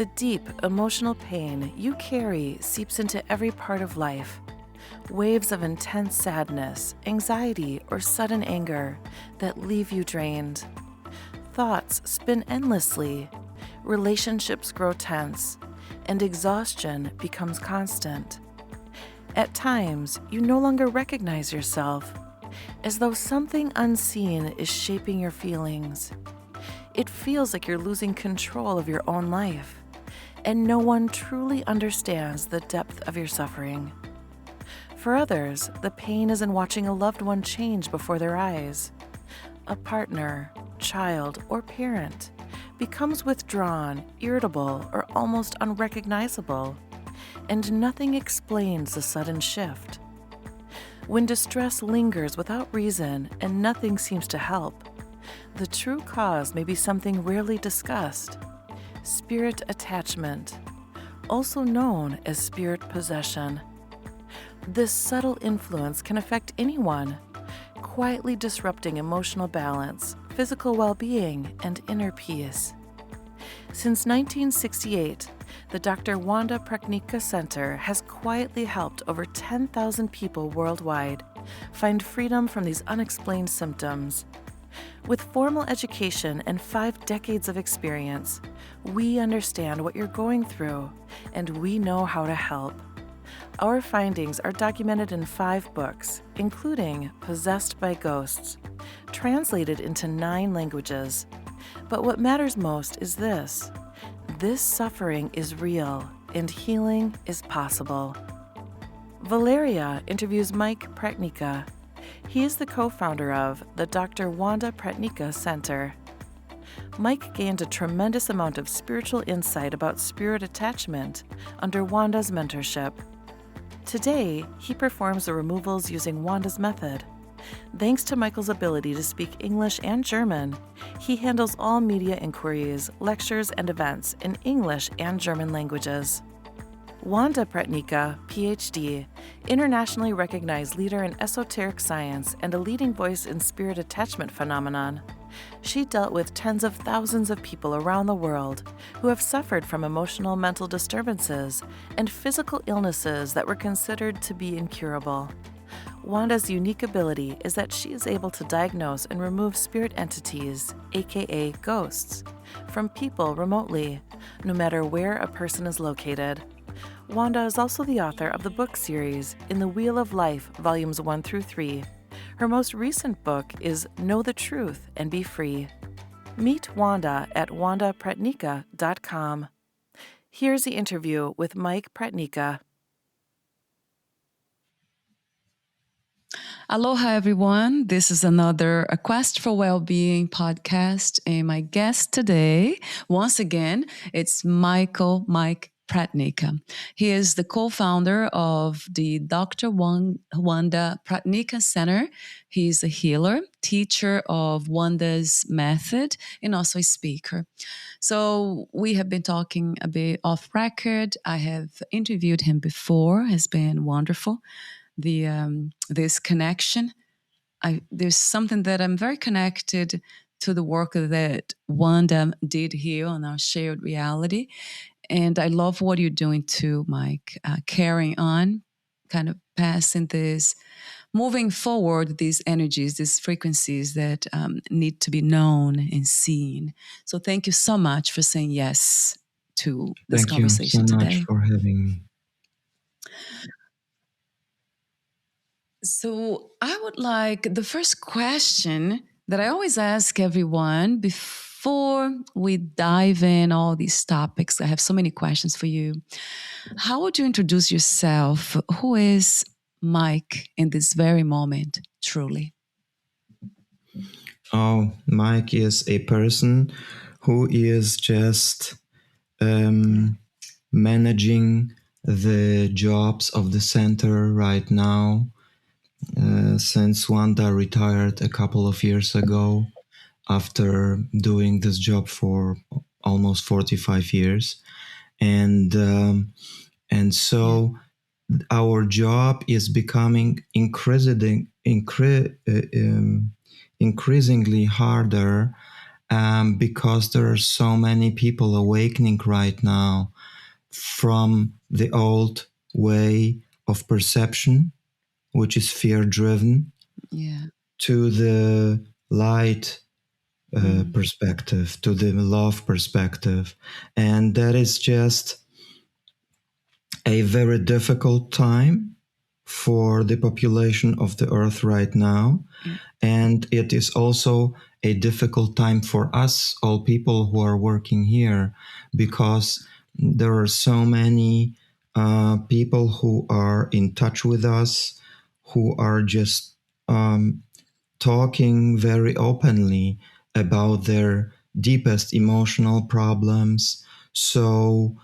The deep emotional pain you carry seeps into every part of life. Waves of intense sadness, anxiety, or sudden anger that leave you drained. Thoughts spin endlessly, relationships grow tense, and exhaustion becomes constant. At times, you no longer recognize yourself, as though something unseen is shaping your feelings. It feels like you're losing control of your own life, and no one truly understands the depth of your suffering. For others, the pain is in watching a loved one change before their eyes. A partner, child, or parent becomes withdrawn, irritable, or almost unrecognizable, and nothing explains the sudden shift. When distress lingers without reason and nothing seems to help, the true cause may be something rarely discussed: spirit attachment, also known as spirit possession. This subtle influence can affect anyone, quietly disrupting emotional balance, physical well-being, and inner peace. Since 1968, the Dr. Wanda Pratnicka Center has quietly helped over 10,000 people worldwide find freedom from these unexplained symptoms. With formal education and 5 decades of experience, we understand what you're going through, and we know how to help. Our findings are documented in 5 books, including Possessed by Ghosts, translated into 9 languages. But what matters most is this: this suffering is real, and healing is possible. Valeria interviews Mike Pratnicka. He is the co-founder of the Dr. Wanda Pratnicka Center. Mike gained a tremendous amount of spiritual insight about spirit attachment under Wanda's mentorship. Today, he performs the removals using Wanda's method. Thanks to Michael's ability to speak English and German, he handles all media inquiries, lectures, and events in English and German languages. Wanda Pratnicka, Ph.D., internationally recognized leader in esoteric science and a leading voice in spirit attachment phenomenon. She dealt with tens of thousands of people around the world who have suffered from emotional mental disturbances and physical illnesses that were considered to be incurable. Wanda's unique ability is that she is able to diagnose and remove spirit entities, aka ghosts, from people remotely, no matter where a person is located. Wanda is also the author of the book series In the Wheel of Life, Volumes 1 through 3. Her most recent book is Know the Truth and Be Free. Meet Wanda at wandapratnicka.com. Here's the interview with Mike Pratnicka. Aloha, everyone. This is another A Quest for Wellbeing podcast. And my guest today, once again, it's Mike Pratnicka. He is the co-founder of the Dr. Wanda Pratnicka Center. He's a healer, teacher of Wanda's method, and also a speaker. So we have been talking a bit off record. I have interviewed him before. It's been wonderful. This connection. There's something that I'm very connected to the work that Wanda did here on our shared reality. And I love what you're doing too, Mike, carrying on, kind of passing this, moving forward, these energies, these frequencies that need to be known and seen. So thank you so much for saying yes to this conversation today. Thank you so much for having me. So I would like the first question that I always ask everyone before we dive in all these topics. I have so many questions for you. How would you introduce yourself? Who is Mike in this very moment, truly? Oh, Mike is a person who is just managing the jobs of the center right now. Since Wanda retired a couple of years ago after doing this job for almost 45 years. And so our job is becoming increasingly harder because there are so many people awakening right now from the old way of perception, which is fear driven, Yeah. to the light perspective, to the love perspective. And that is just a very difficult time for the population of the earth right now. Yeah. And it is also a difficult time for us, all people who are working here, because there are so many people who are in touch with us, who are just talking very openly about their deepest emotional problems. So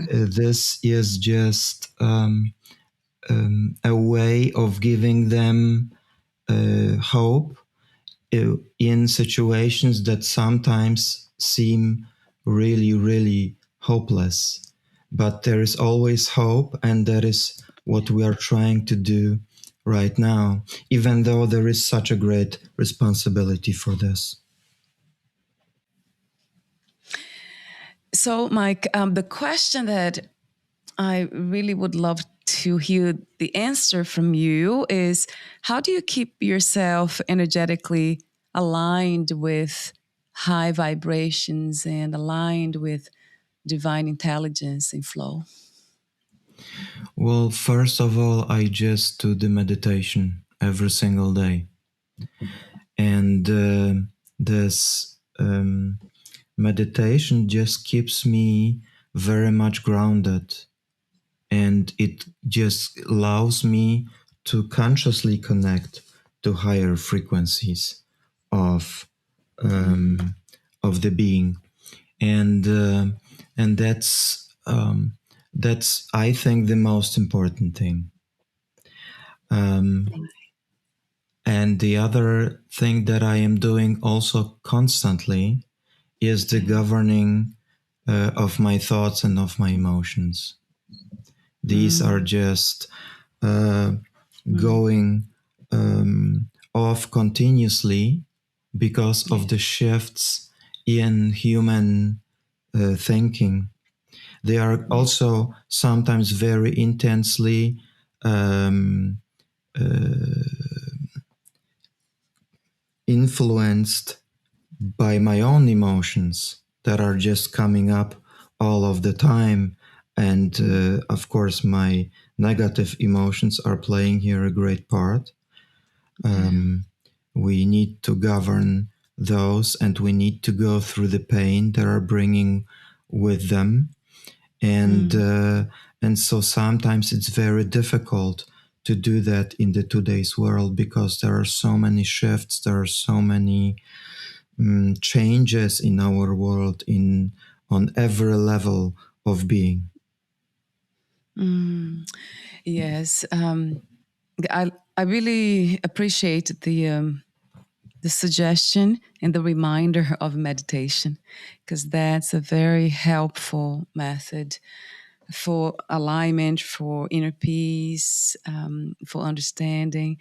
this is just a way of giving them hope in situations that sometimes seem really, really hopeless. But there is always hope, and that is what we are trying to do right now, even though there is such a great responsibility for this. So, Mike, the question that I really would love to hear the answer from you is, how do you keep yourself energetically aligned with high vibrations and aligned with divine intelligence and flow? Well, first of all, I just do the meditation every single day. And this meditation just keeps me very much grounded, and it just allows me to consciously connect to higher frequencies of of the being, and that's I think the most important thing. And the other thing that I am doing also constantly is the governing of my thoughts and of my emotions. These are just going off continuously because of the shifts in human thinking. They are also sometimes very intensely influenced by my own emotions that are just coming up all of the time. And of course, my negative emotions are playing here a great part. We need to govern those, and we need to go through the pain that are bringing with them. And so sometimes it's very difficult to do that in the today's world, because there are so many shifts, there are so many changes in our world on every level of being. Yes, I really appreciate the suggestion and the reminder of meditation, because that's a very helpful method for alignment, for inner peace, for understanding.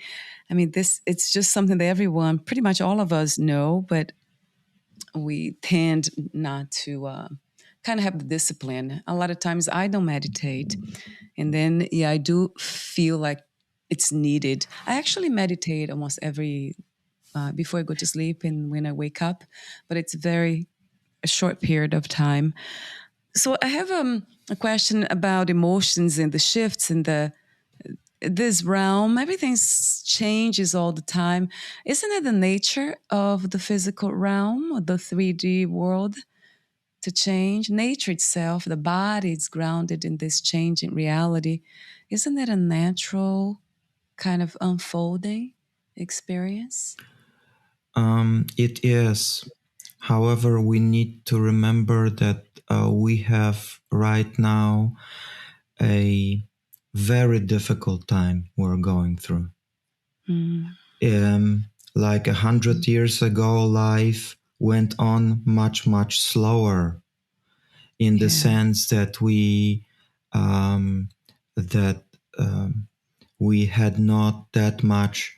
I mean, it's just something that everyone, pretty much all of us know, but we tend not to kind of have the discipline. A lot of times I don't meditate. And then, I do feel like it's needed. I actually meditate almost every, before I go to sleep and when I wake up, but it's a short period of time. So I have a question about emotions and the shifts in this realm. Everything changes all the time. Isn't it the nature of the physical realm, or the 3D world, to change? Nature itself, the body is grounded in this changing reality. Isn't it a natural kind of unfolding experience? It is. However, we need to remember that we have right now a very difficult time we're going through. Like 100 years ago, life went on much, much slower, in the sense that we had not that much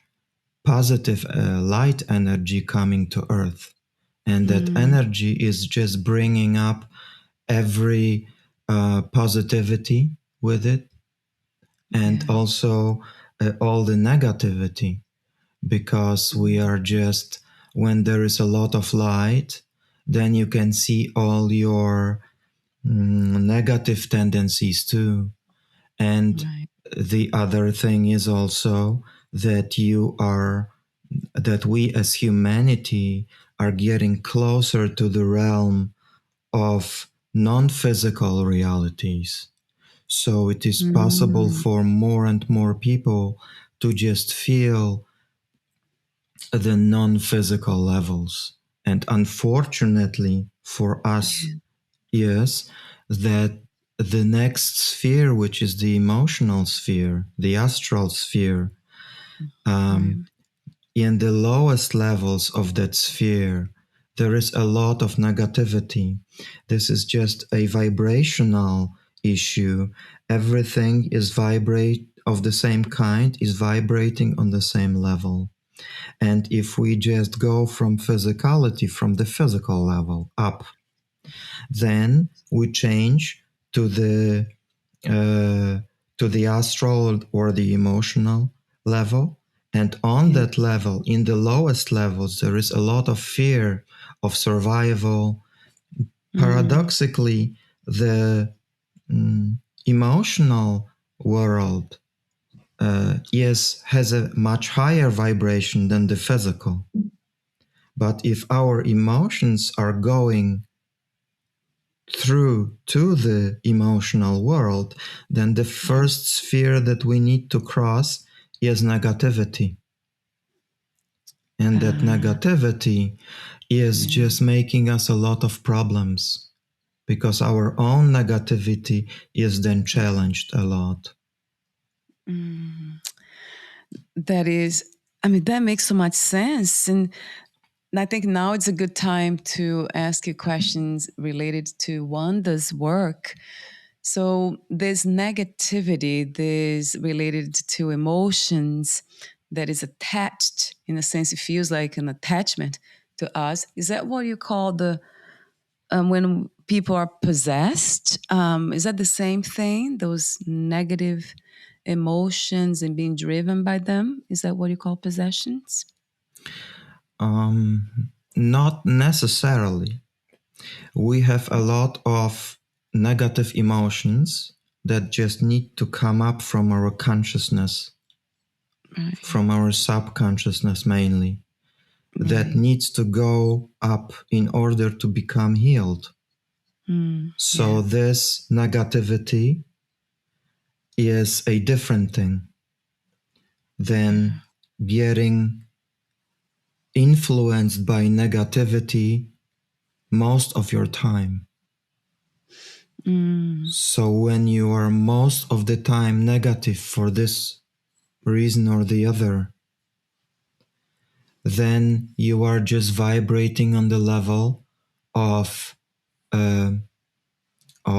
positive light energy coming to Earth. And that energy is just bringing up every positivity with it, and also all the negativity, because we are just, when there is a lot of light, then you can see all your negative tendencies too. And the other thing is also that that we as humanity are getting closer to the realm of non-physical realities. So it is possible for more and more people to just feel the non-physical levels. And unfortunately for us, yes, that the next sphere, which is the emotional sphere, the astral sphere, in the lowest levels of that sphere, there is a lot of negativity. This is just a vibrational issue. Everything is of the same kind, is vibrating on the same level. And if we just go from physicality, from the physical level up, then we change to the astral or the emotional level. And on that level, in the lowest levels, there is a lot of fear of survival. Paradoxically, the emotional world has a much higher vibration than the physical. But if our emotions are going through to the emotional world, then the first sphere that we need to cross is negativity. And that negativity is just making us a lot of problems, because our own negativity is then challenged a lot. That is, I mean, that makes so much sense. And I think now it's a good time to ask you questions related to Wanda's work. So this negativity, this related to emotions that is attached, in a sense, it feels like an attachment to us. Is that what you call the, when people are possessed? Is that the same thing? Those negative emotions and being driven by them? Is that what you call possessions? Not necessarily. We have a lot of negative emotions that just need to come up from our consciousness, from our subconsciousness mainly, that needs to go up in order to become healed. So this negativity is a different thing than getting influenced by negativity most of your time. So when you are most of the time negative for this reason or the other, then you are just vibrating on the level of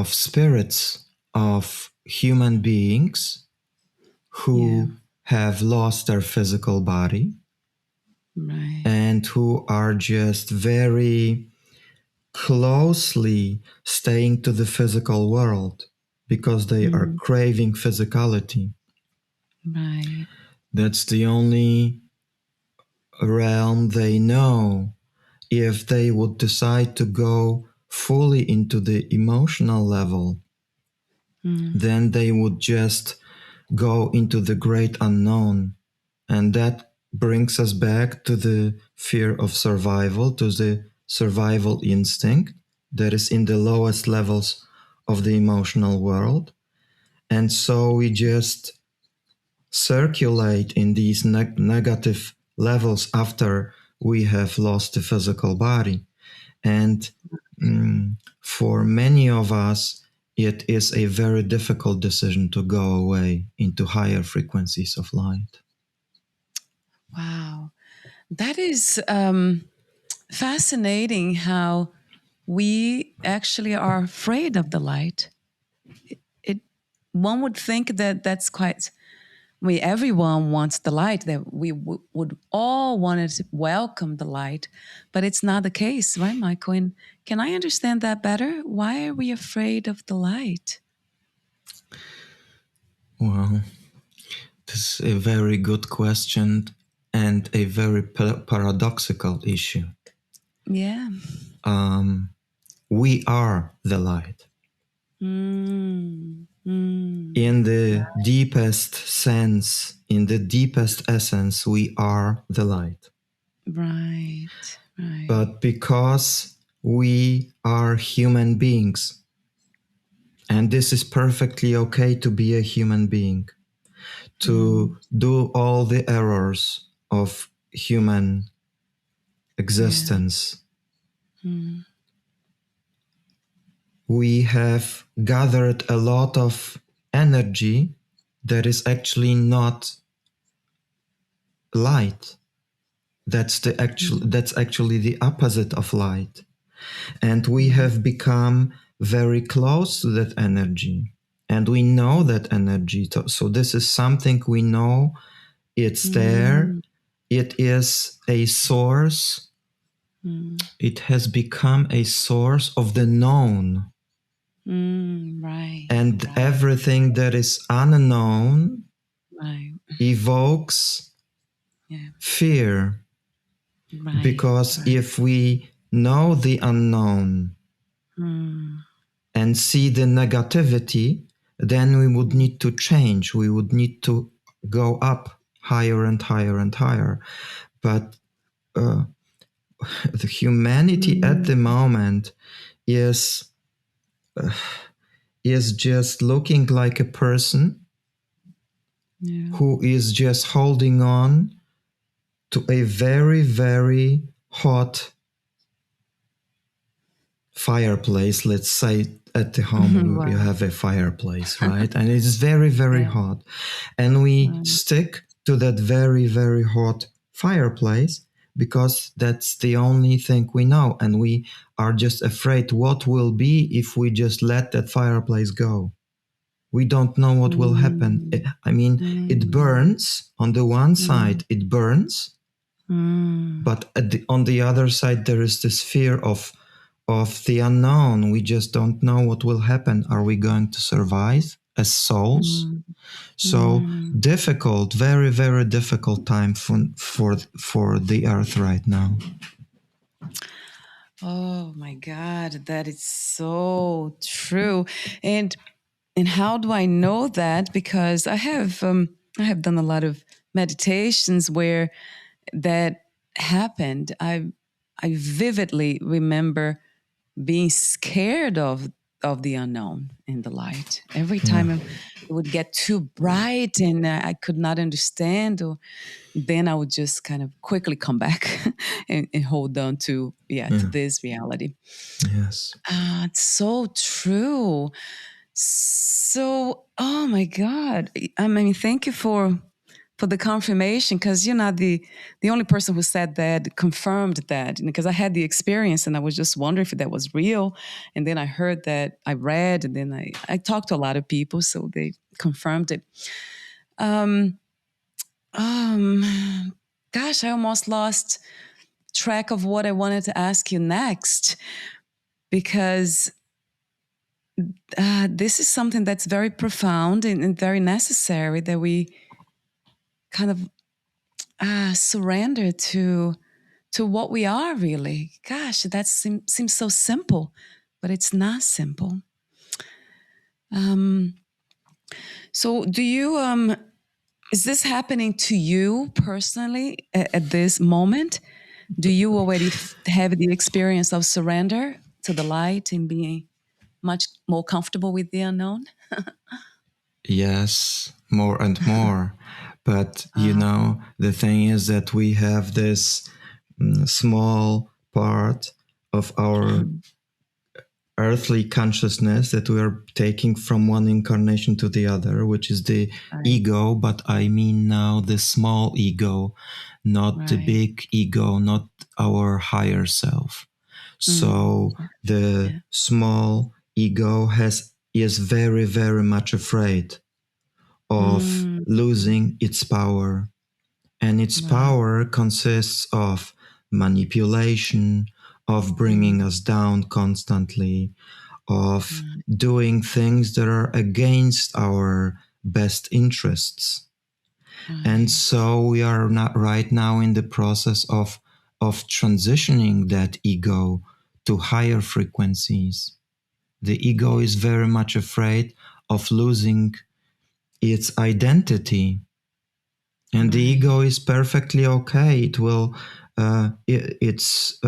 spirits, of human beings who have lost their physical body, and who are just very closely staying to the physical world because they are craving physicality. That's the only realm they know. If they would decide to go fully into the emotional level, then they would just go into the great unknown. And that brings us back to the fear of survival, to the survival instinct that is in the lowest levels of the emotional world. And so we just circulate in these negative levels after we have lost the physical body. And for many of us, it is a very difficult decision to go away into higher frequencies of light. Wow. That is fascinating how we actually are afraid of the light. One would think that that's quite everyone wants the light, that we would all want to welcome the light, but it's not the case, right, Michael? And can I understand that better? Why are we afraid of the light? Well, this is a very good question and a very paradoxical issue. Yeah. We are the light. In the deepest sense, in the deepest essence, we are the light. Right. But because we are human beings, and this is perfectly okay to be a human being, to do all the errors of human existence, we have gathered a lot of energy that is actually not light. That's actually the opposite of light. And we have become very close to that energy. And we know that energy. So this is something we know. It's there. It is a source. It has become a source of the known. Right. And everything that is unknown evokes fear. Right. Because if we know the unknown and see the negativity, then we would need to change. We would need to go up higher and higher and higher. But the humanity at the moment is just looking like a person who is just holding on to a very, very hot fireplace. Let's say at the home you have a fireplace, right? And it's very, very hot. And we stick to that very, very hot fireplace because that's the only thing we know. And we are just afraid what will be if we just let that fireplace go. We don't know what will happen. I mean, it burns. On the one side, it burns. But on the other side, there is this fear of the unknown. We just don't know what will happen. Are we going to survive as souls? So difficult, very, very difficult time for the earth right now. Oh my God, that is so true. And how do I know that? Because I have done a lot of meditations where that happened. I vividly remember being scared of the unknown in the light. Every time it would get too bright and I could not understand, or then I would just kind of quickly come back and hold on to this reality. Yes, it's so true. So, oh my God! I mean, thank you for the confirmation, because you're not the only person who said that, confirmed that, because I had the experience and I was just wondering if that was real. And then I heard that, I read, and then I talked to a lot of people, so they confirmed it. Gosh, I almost lost track of what I wanted to ask you next, because this is something that's very profound and very necessary, that we kind of surrender to what we are really. Gosh, that seems so simple, but it's not simple. So do you, is this happening to you personally at this moment? Do you already have the experience of surrender to the light and being much more comfortable with the unknown? Yes, more and more. But, the thing is that we have this small part of our earthly consciousness that we are taking from one incarnation to the other, which is the ego. But I mean now the small ego, not the big ego, not our higher self. So the small ego is very, very much afraid of losing its power. And its power consists of manipulation, of bringing us down constantly, of doing things that are against our best interests. And so we are not right now in the process of transitioning that ego to higher frequencies. The ego is very much afraid of losing its identity. And the ego is perfectly okay. It will, its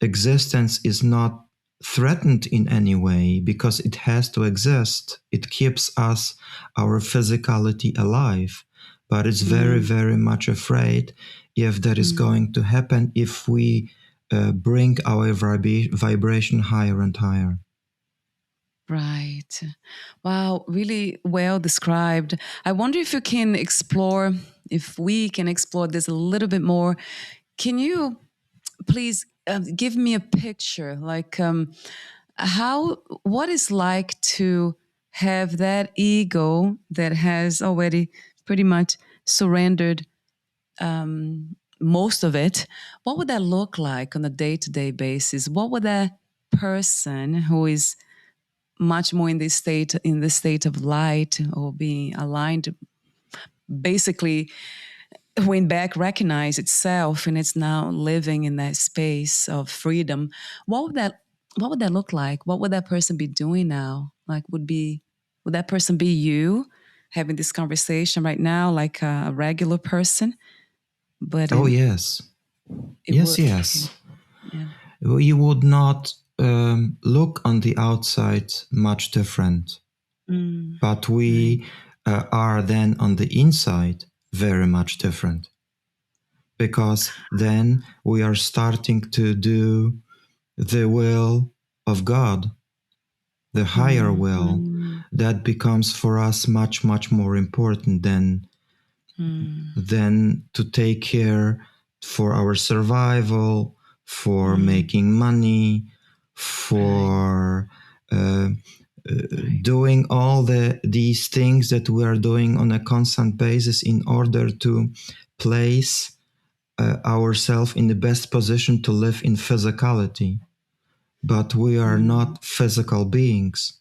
existence is not threatened in any way because it has to exist. It keeps us, our physicality, alive. But it's very, very much afraid if that is going to happen if we bring our vibration higher and higher. Right. Wow, really well described. I wonder if you can explore, if we can explore this a little bit more. Can you please give me a picture, like what is like to have that ego that has already pretty much surrendered most of it? What would that look like on a day-to-day basis? What would that person who is much more in the state of light or being aligned, basically went back, recognized itself, and it's now living in that space of freedom? What would that look like? What would that person be doing now? Like, would that person be you having this conversation right now, like a regular person? But yes. Yes. Yeah. You would not look on the outside much different. But we are then on the inside very much different. Because then we are starting to do the will of God, the higher will. That becomes for us much, much more important than to take care for our survival, for making money, for doing all these things that we are doing on a constant basis in order to place ourselves in the best position to live in physicality. But we are not physical beings.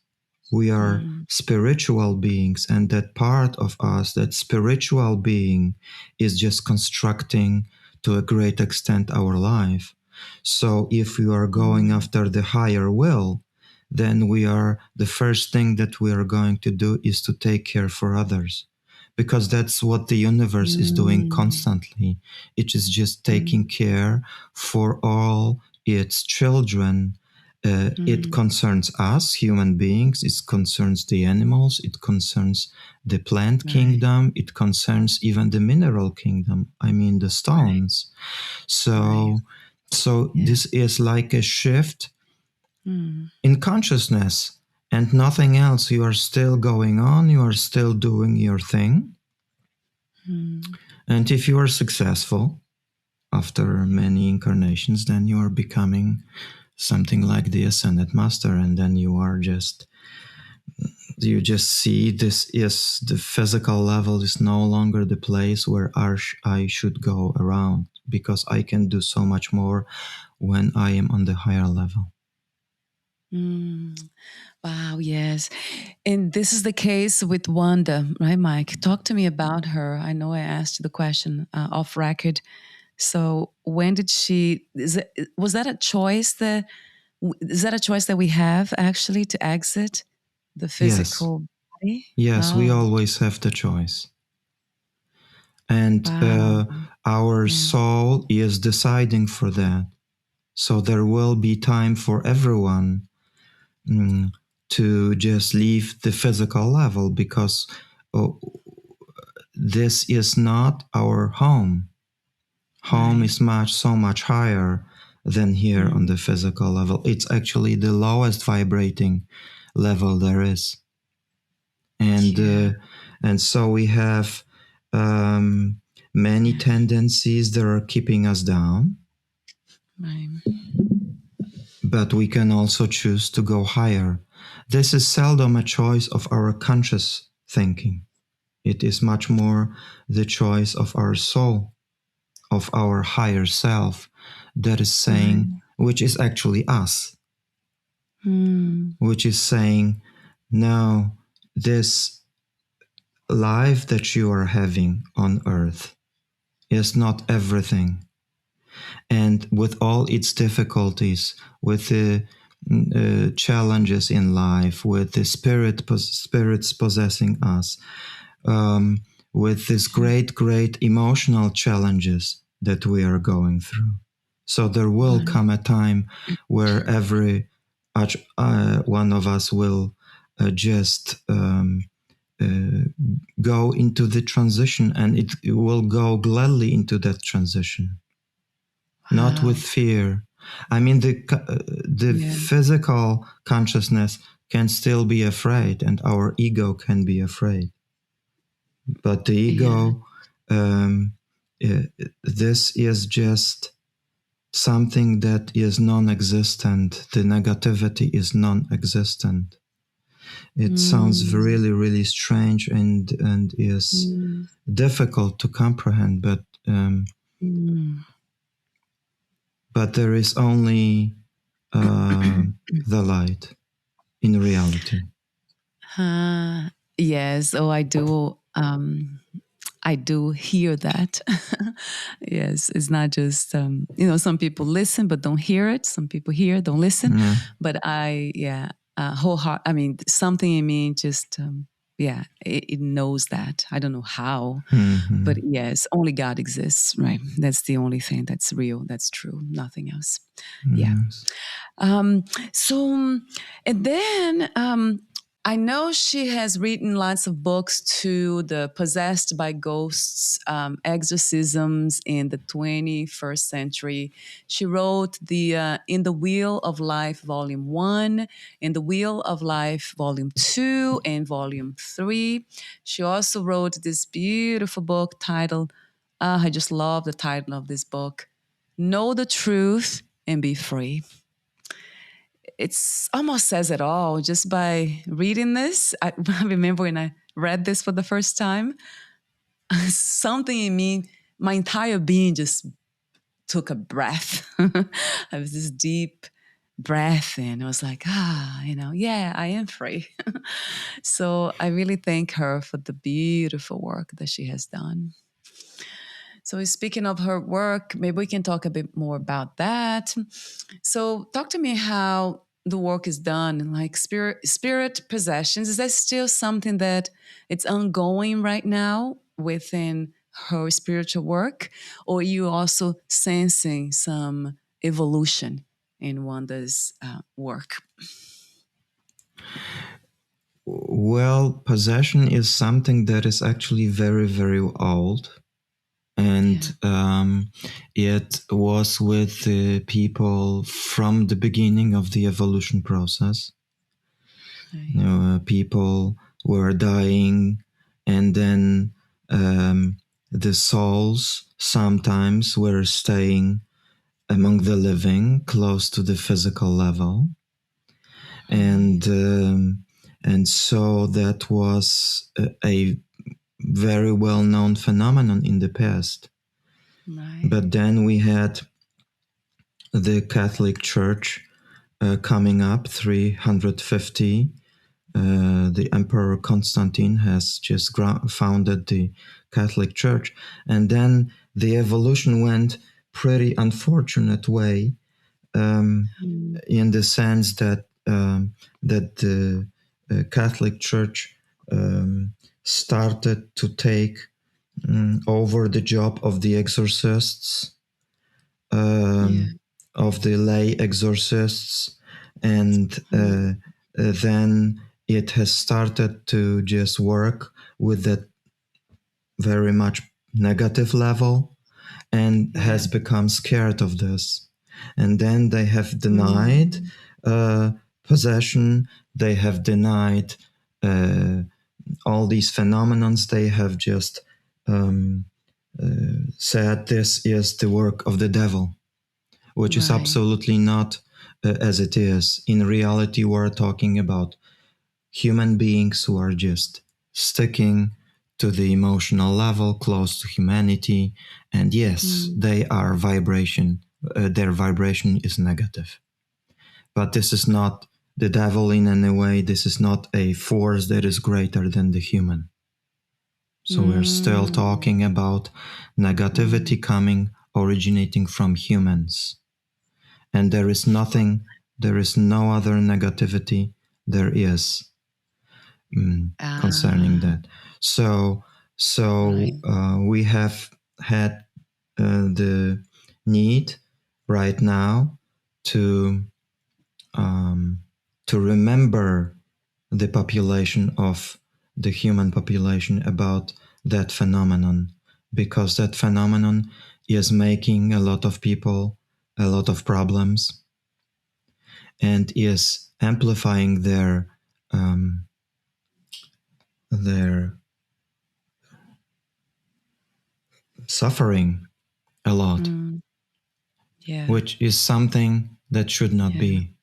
We are spiritual beings, and that part of us, that spiritual being, is just constructing to a great extent our life. So if we are going after the higher will, then the first thing that we are going to do is to take care for others, because that's what the universe is doing constantly. It is just taking care for all its children. It concerns us, human beings. It concerns the animals. It concerns the plant kingdom. It concerns even the mineral kingdom. I mean, the stones. So this is like a shift in consciousness and nothing else. You are still going on. You are still doing your thing. And if you are successful after many incarnations, then you are becoming something like the Ascended Master, and then you just see this is the physical level is no longer the place where I should go around, because I can do so much more when I am on the higher level. Wow, yes. And this is the case with Wanda, right, Mike? Talk to me about her. I know I asked you the question off record. So when did was that a choice that we have actually to exit the physical body? Yes, we always have the choice. And our soul is deciding for that. So there will be time for everyone to just leave the physical level, because this is not our home. Home is so much higher than here on the physical level. It's actually the lowest vibrating level there is. And so we have many tendencies that are keeping us down. Right. But we can also choose to go higher. This is seldom a choice of our conscious thinking. It is much more the choice of our soul, of our higher self, that is saying, Right. which is actually us, Mm. which is saying, no, this life that you are having on earth is not everything. And with all its difficulties, with the challenges in life, with the spirits possessing us, with these great emotional challenges that we are going through. So there will Right. come a time where every one of us will just go into the transition, and it will go gladly into that transition, not with Wow. fear. I mean, the Yeah. physical consciousness can still be afraid, and our ego can be afraid. But the Yeah. ego, um, this is just something that is non-existent. The negativity is non-existent. It sounds Mm. really strange and is Mm. difficult to comprehend, Mm. but there is only the light in reality. Yes. Oh, I do. I do hear that. Yes, it's not just some people listen but don't hear it. Some people hear, don't listen. Yeah. But whole heart. I mean, something in me just it knows that. I don't know how, Mhm. but yes, only God exists, right? That's the only thing that's real, that's true, nothing else. Yeah. Yes. Um, so, and then I know she has written lots of books to the possessed by ghosts, exorcisms in the 21st century. She wrote the In the Wheel of Life, Volume 1, In the Wheel of Life, Volume 2, and Volume 3. She also wrote this beautiful book titled, I just love the title of this book, Know the Truth and Be Free. It's almost says it all just by reading this. I remember when I read this for the first time, something in me, my entire being just took a breath. I was this deep breath and I was like, yeah, I am free. So I really thank her for the beautiful work that she has done. So speaking of her work, maybe we can talk a bit more about that. So talk to me how the work is done, like spirit possessions. Is that still something that it's ongoing right now within her spiritual work? Or are you also sensing some evolution in Wanda's work? Well, possession is something that is actually very old, and Yeah. it was with the people from the beginning of the evolution process. Right. People were dying, and then the souls sometimes were staying among the living, close to the physical level, Right. and so that was a very well known phenomenon in the past. Right. But then we had the Catholic Church coming up, 350. The Emperor Constantine has just founded the Catholic Church, and then the evolution went pretty unfortunate way, Mm. in the sense that that the Catholic Church started to take over the job of the exorcists, Yeah. of the lay exorcists, and Mm. then it has started to just work with that very much negative level, and Yeah. has become scared of this. And then they have denied Mm. possession, they have denied all these phenomenons, they have just said this is the work of the devil, which is Right. absolutely not as it is. In reality, we're talking about human beings who are just sticking to the emotional level, close to humanity. And yes, they are vibration. Their vibration is negative. But this is not the devil in any way. This is not a force that is greater than the human. So we're still talking about negativity originating from humans. And there is no other negativity there is concerning that. So we have had the need right now to remember the population of the human population about that phenomenon, because that phenomenon is making a lot of people a lot of problems and is amplifying their suffering a lot, which is something that should not be.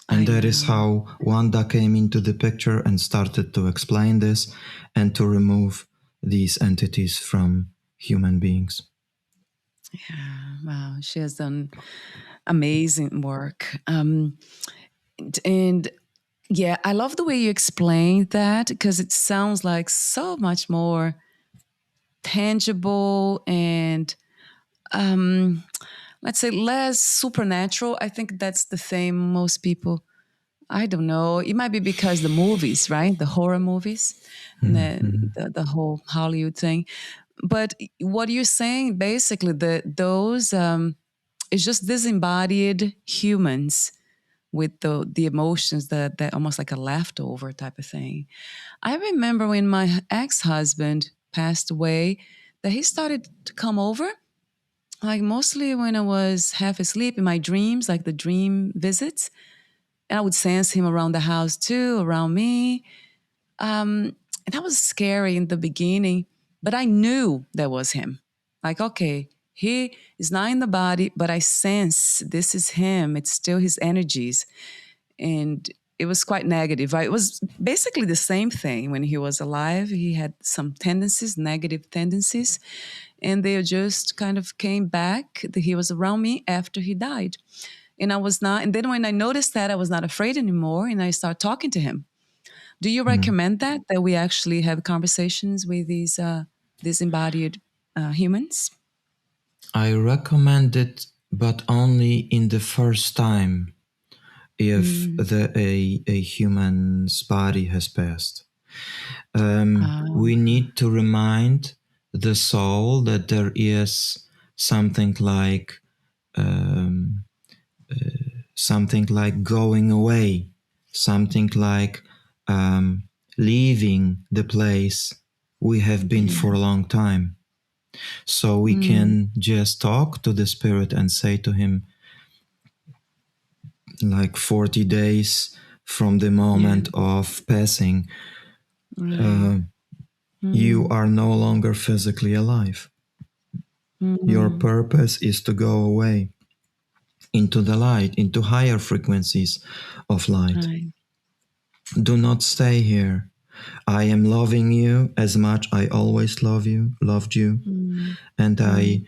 And that is how Wanda came into the picture and started to explain this and to remove these entities from human beings. Yeah, wow. She has done amazing work. And yeah, I love the way you explained that, because it sounds like so much more tangible and let's say less supernatural. I think that's the thing most people, I don't know, it might be because the movies, right? The horror movies, the whole Hollywood thing. But what you're saying, basically, those it's just disembodied humans with the emotions that almost like a leftover type of thing. I remember when my ex-husband passed away, that he started to come over, like mostly when I was half asleep in my dreams, like the dream visits. And I would sense him around the house too, around me. And that was scary in the beginning, but I knew that was him. Like, okay, he is not in the body, but I sense this is him. It's still his energies. And it was quite negative, right? It was basically the same thing when he was alive. He had some tendencies, negative tendencies, and they just kind of came back. He was around me after he died. And I was not, and then when I noticed that, I was not afraid anymore, and I started talking to him. Do you recommend that we actually have conversations with these disembodied humans? I recommend it, but only in the first time if a human's body has passed. We need to remind the soul that there is something like going away, something like leaving the place we have been for a long time. So we can just talk to the spirit and say to him, like 40 days from the moment of passing, you are no longer physically alive. Your purpose is to go away into the light, into higher frequencies of light. Do not stay here. I am loving you as much I always loved you, and I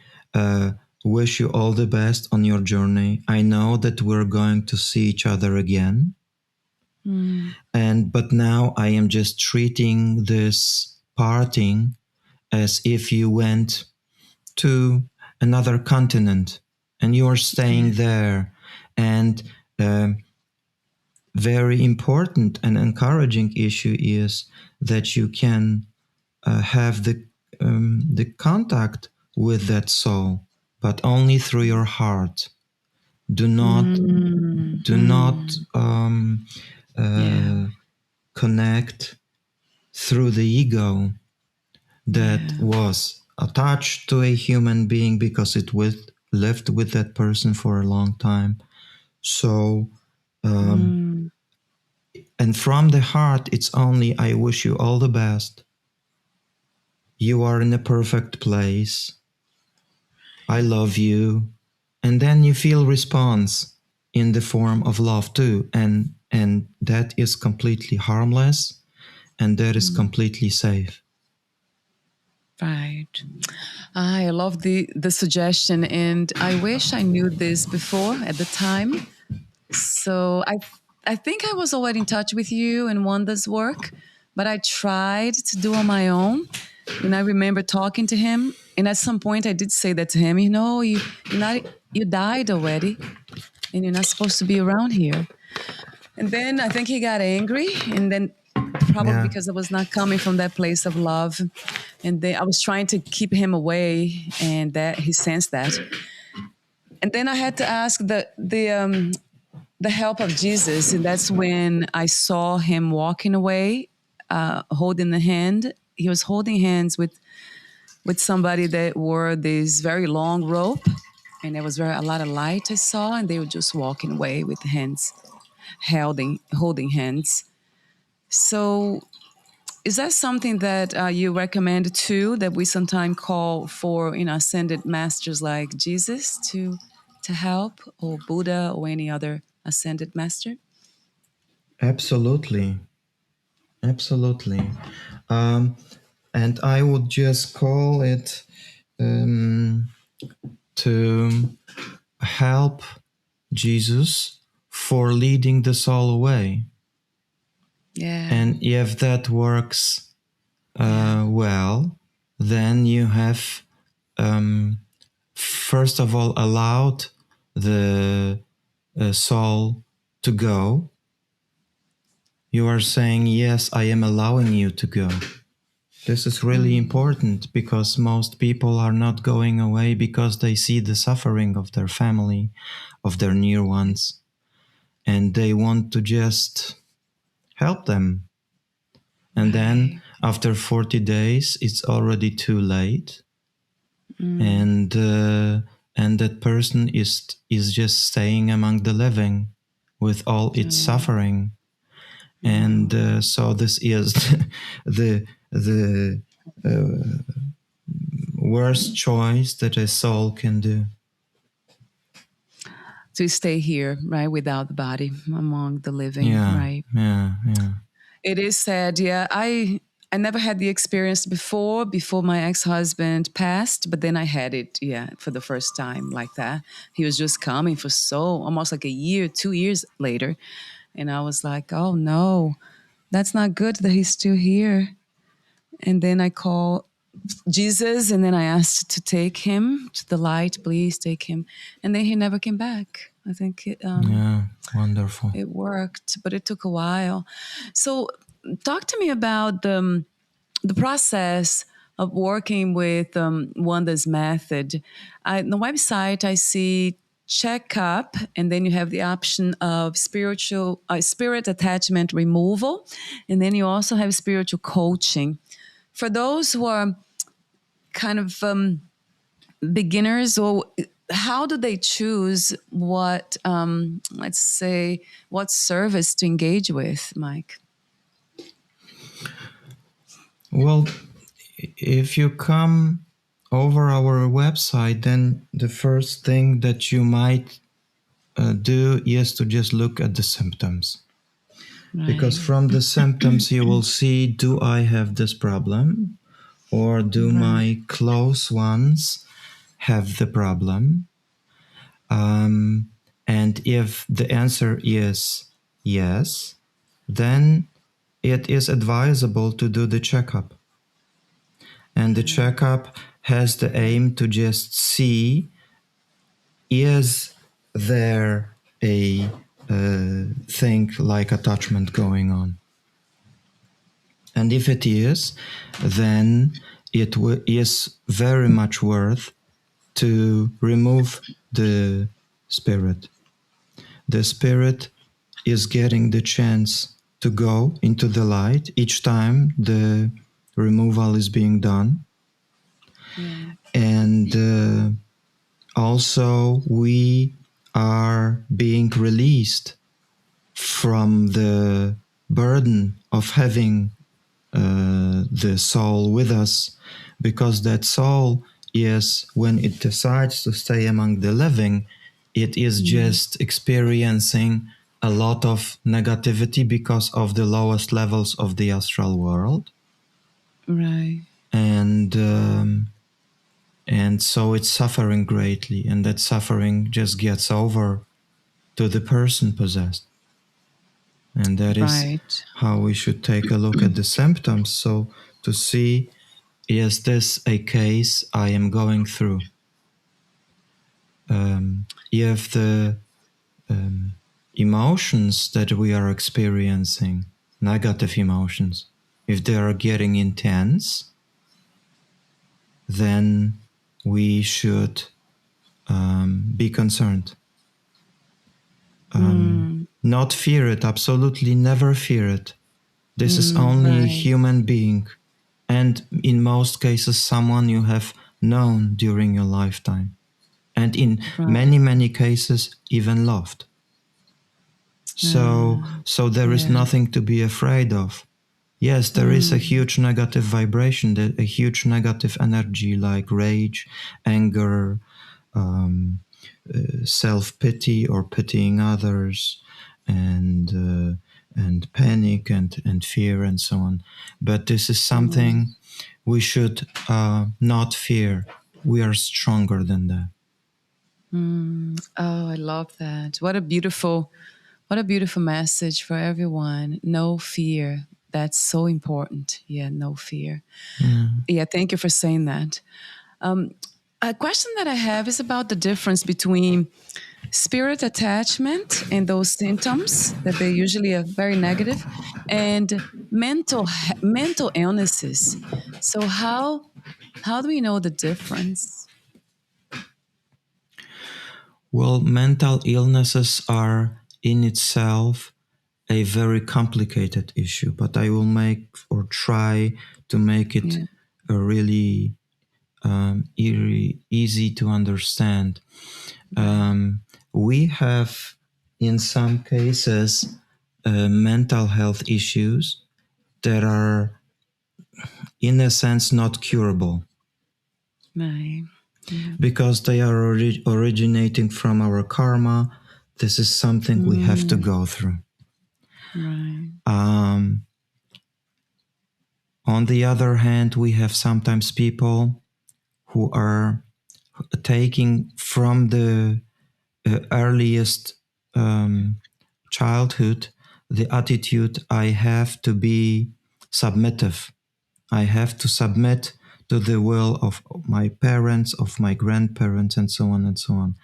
wish you all the best on your journey. I know that we're going to see each other again, but now I am just treating this parting as if you went to another continent and you are staying there. And very important and encouraging issue is that you can have the contact with that soul, but only through your heart. Do not connect through the ego that was attached to a human being because it lived with that person for a long time. So, and from the heart, it's only, I wish you all the best. You are in a perfect place. I love you. And then you feel response in the form of love too. And that is completely harmless and that is completely safe. Right. I love the suggestion, and I wish I knew this before at the time. So I think I was already in touch with you and Wanda's work, but I tried to do on my own. And I remember talking to him, and at some point I did say that to him. You died already, and you're not supposed to be around here. And then I think he got angry, and then probably because I was not coming from that place of love, and then I was trying to keep him away, and that he sensed that. And then I had to ask the help of Jesus, and that's when I saw him walking away, holding the hand. He was holding hands with somebody that wore this very long rope, and there was a lot of light I saw, and they were just walking away with hands, holding hands. So, is that something that you recommend too? That we sometimes call for, ascended masters like Jesus to help, or Buddha, or any other ascended master? Absolutely. And I would just call it to help Jesus for leading the soul away. Yeah. And if that works well, then you have, first of all, allowed the soul to go. You are saying, yes, I am allowing you to go. This is really important, because most people are not going away because they see the suffering of their family, of their near ones, and they want to just help them. And then after 40 days, it's already too late. And that person is just staying among the living with all its suffering. And so this is the worst choice that a soul can do. To stay here, right, without the body, among the living, right? Yeah. It is sad. Yeah, I never had the experience before my ex-husband passed, but then I had it, for the first time like that. He was just coming for almost like a year, 2 years later. And I was like, oh no, that's not good that he's still here. And then I called Jesus, and then I asked to take him to the light, please take him. And then he never came back. I think it, wonderful. It worked, but it took a while. So talk to me about the process of working with Wanda's method. On the website, I see checkup, and then you have the option of spirit attachment removal, and then you also have spiritual coaching. For those who are kind of beginners, or how do they choose what, let's say, what service to engage with, Mike? Well, if you come over our website, then the first thing that you might do is to just look at the symptoms. Right. Because from the symptoms you will see, do I have this problem? Or do my close ones have the problem? And if the answer is yes, then it is advisable to do the checkup. And the checkup has the aim to just see, is there a thing like attachment going on? And if it is, then it is very much worth to remove the spirit. The spirit is getting the chance to go into the light each time the removal is being done. And also we are being released from the burden of having the soul with us, because that soul is, when it decides to stay among the living, it is just experiencing a lot of negativity because of the lowest levels of the astral world, Right. and so it's suffering greatly, and that suffering just gets over to the person possessed. And that is Right. how we should take a look at the symptoms. So to see, is this a case I am going through? If the emotions that we are experiencing, negative emotions, if they are getting intense, then we should be concerned. Not fear it, absolutely never fear it. This is only a Right. human being, and in most cases someone you have known during your lifetime, and in Right. many cases even loved. So there is Yeah. nothing to be afraid of. Yes, there is a huge negative vibration, a huge negative energy like rage, anger, self-pity or pitying others, and panic and fear and so on. But this is something we should not fear. We are stronger than that. Oh, I love that. What a beautiful message for everyone. No fear. That's so important. Yeah, no fear. Yeah, thank you for saying that. A question that I have is about the difference between spirit attachment and those symptoms that they usually are very negative, and mental illnesses. So how do we know the difference? Well, mental illnesses are in itself a very complicated issue, but I will make or try to make it Yeah. a really easy to understand. We have, in some cases, mental health issues that are, in a sense, not curable Right. because they are originating from our karma. This is something we have to go through. Right. On the other hand, we have sometimes people who are taking from the earliest childhood the attitude, I have to be submissive. I have to submit to the will of my parents, of my grandparents, and so on and so on.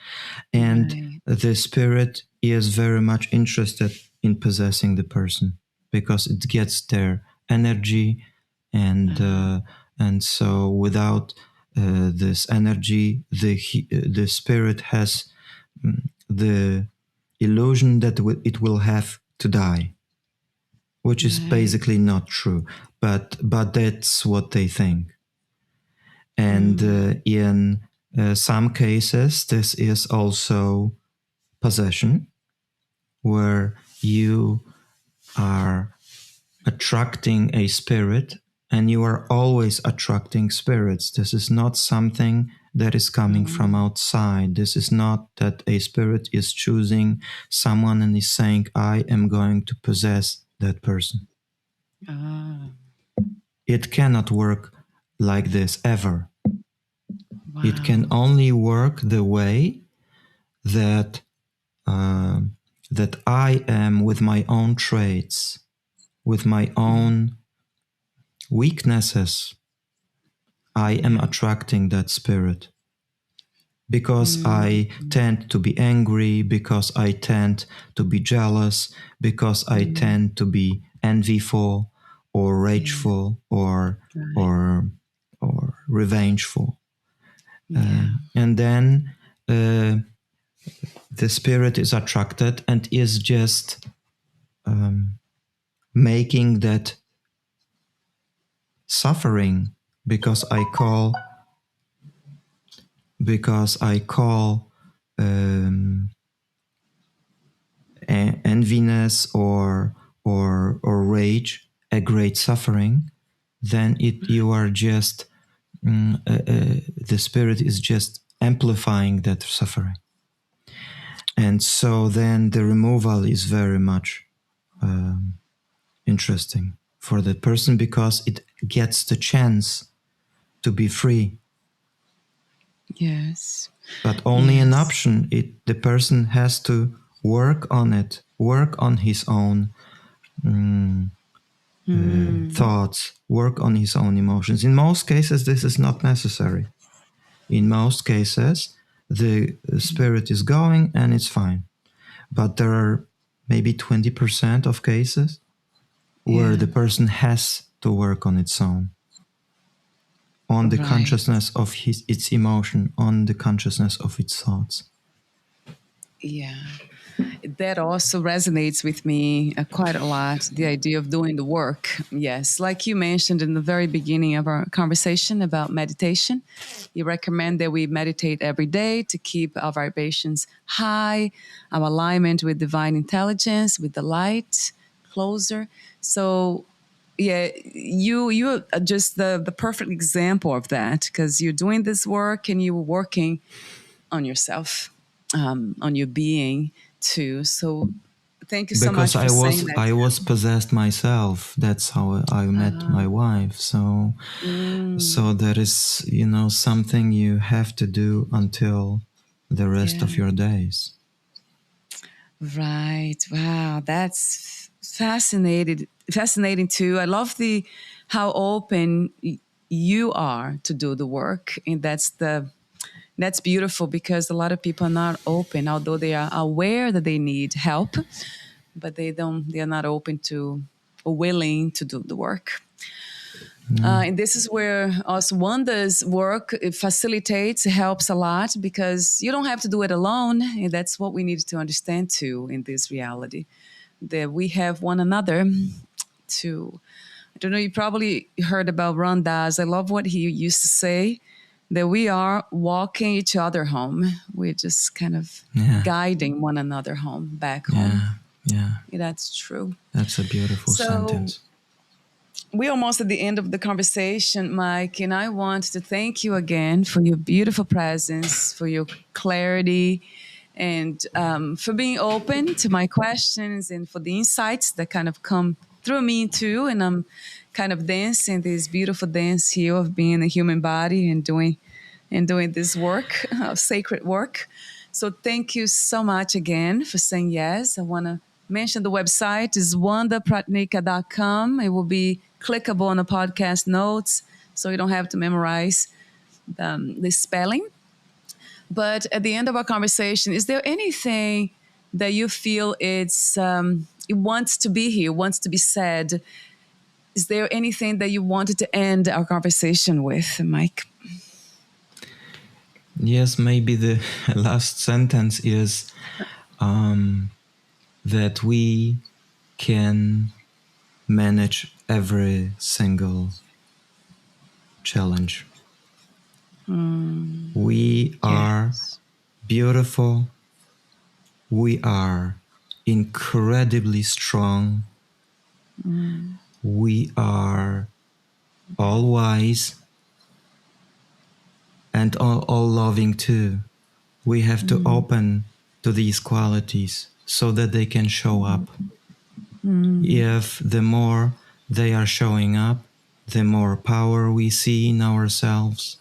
And Right. the spirit is very much interested in possessing the person because it gets their energy, and so without this energy, the spirit has the illusion that it will have to die, which is basically not true, but that's what they think. And in some cases, this is also possession, where you are attracting a spirit, and you are always attracting spirits. This is not something that is coming from outside. This is not that a spirit is choosing someone and is saying, I am going to possess that person. It cannot work like this ever. Wow. It can only work the way that that I am with my own traits, with my own weaknesses. I am attracting that spirit because I tend to be angry, because I tend to be jealous, because I tend to be envyful or rageful or revengeful. And then the spirit is attracted and is just making that suffering, because I call enviness or rage a great suffering, then you are just the spirit is just amplifying that suffering. And so then the removal is very much interesting for that person, because it gets the chance to be free. Yes. But only an Yes. option. The person has to work on it, work on his own thoughts, work on his own emotions. In most cases, this is not necessary. In most cases, the spirit is going and it's fine. But there are maybe 20% of cases where the person has to work on its own, on the consciousness of its emotion, on the consciousness of its thoughts. Yeah. That also resonates with me quite a lot, the idea of doing the work. Yes, like you mentioned in the very beginning of our conversation about meditation, you recommend that we meditate every day to keep our vibrations high, our alignment with divine intelligence, with the light closer. So yeah, you are just the perfect example of that, because you're doing this work and you're working on yourself, on your being too. So thank you so Because much for saying that. I was possessed myself. That's how I met my wife. So that is, something you have to do until the rest of your days. Right. Wow. That's fascinating too. I love how open you are to do the work. And that's beautiful, because a lot of people are not open, although they are aware that they need help, but they are not open to or willing to do the work. And this is where also Wanda's work, it facilitates, helps a lot, because you don't have to do it alone. And that's what we need to understand too in this reality, that we have one another to, I don't know, you probably heard about Ram Dass. I love what he used to say, that we are walking each other home. We're just kind of guiding one another home, back home. Yeah. That's true. That's a beautiful sentence. We're almost at the end of the conversation, Mike, and I want to thank you again for your beautiful presence, for your clarity, and for being open to my questions, and for the insights that kind of come through me too. And I'm kind of dancing this beautiful dance here of being a human body and doing this work, sacred work. So thank you so much again for saying yes. I want to mention the website is wandapratnicka.com. It will be clickable on the podcast notes, so you don't have to memorize the spelling. But at the end of our conversation, is there anything that you feel it wants to be here, wants to be said? Is there anything that you wanted to end our conversation with, Mike? Yes, maybe the last sentence is that we can manage every single challenge. We are beautiful. We are incredibly strong. We are all wise and all loving too. We have to open to these qualities so that they can show up. If the more they are showing up, the more power we see in ourselves,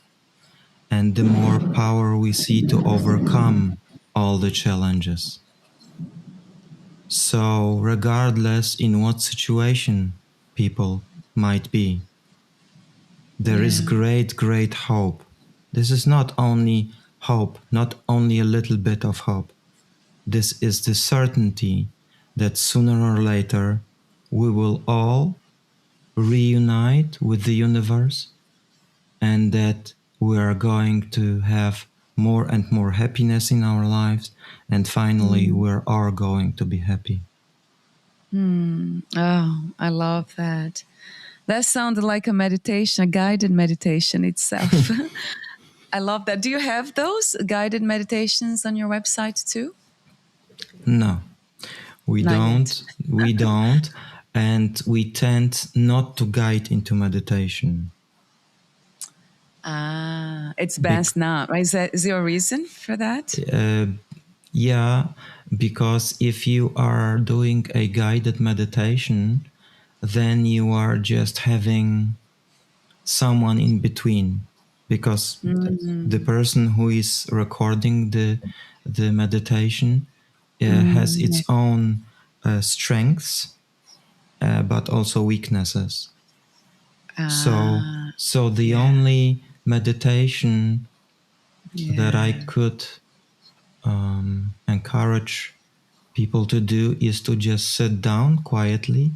and the more power we see to overcome all the challenges. So regardless in what situation people might be, there is great, great hope. This is not only hope, not only a little bit of hope. This is the certainty that sooner or later we will all reunite with the universe, and that we are going to have more and more happiness in our lives, and finally we're all going to be happy. Oh, I love that. That sounded like a meditation, a guided meditation itself. I love that. Do you have those guided meditations on your website too? No, we don't. We don't. And we tend not to guide into meditation. It's best not, right? Is there a reason for that? Yeah, because if you are doing a guided meditation, then you are just having someone in between, because the Mm, person who is recording the meditation has yeah. its own strengths, but also weaknesses. So Ah, so the yeah, only meditation that I yeah, could encourage people to do is to just sit down quietly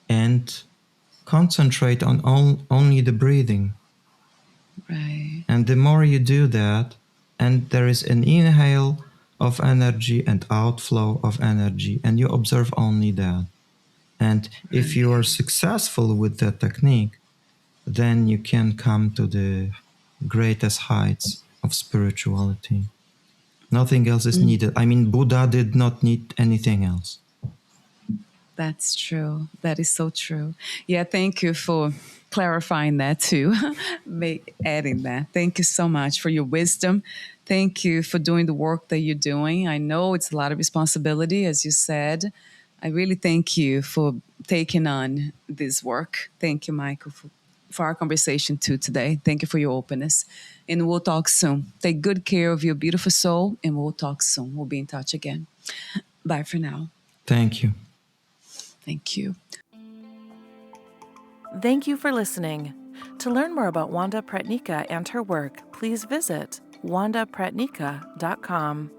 and concentrate on only the breathing. right. And the more you do that, and there is an inhale of energy and outflow of energy, and you observe only that. And if you are Right. successful with that technique, then you can come to the greatest heights of spirituality. Nothing else is Mm, needed. I mean, Buddha did not need anything else. that's true. That is so true. Yeah, thank you for clarifying that too. Adding that. Thank you so much for your wisdom. Thank you for doing the work that you're doing. I know it's a lot of responsibility, as you said. I really thank you for taking on this work. Thank you, Michael, for our conversation too today. Thank you for your openness. And we'll talk soon. Take good care of your beautiful soul, and we'll talk soon. We'll be in touch again. Bye for now. Thank you. Thank you. Thank you for listening. To learn more about Wanda Pratnicka and her work, please visit wandapratnicka.com.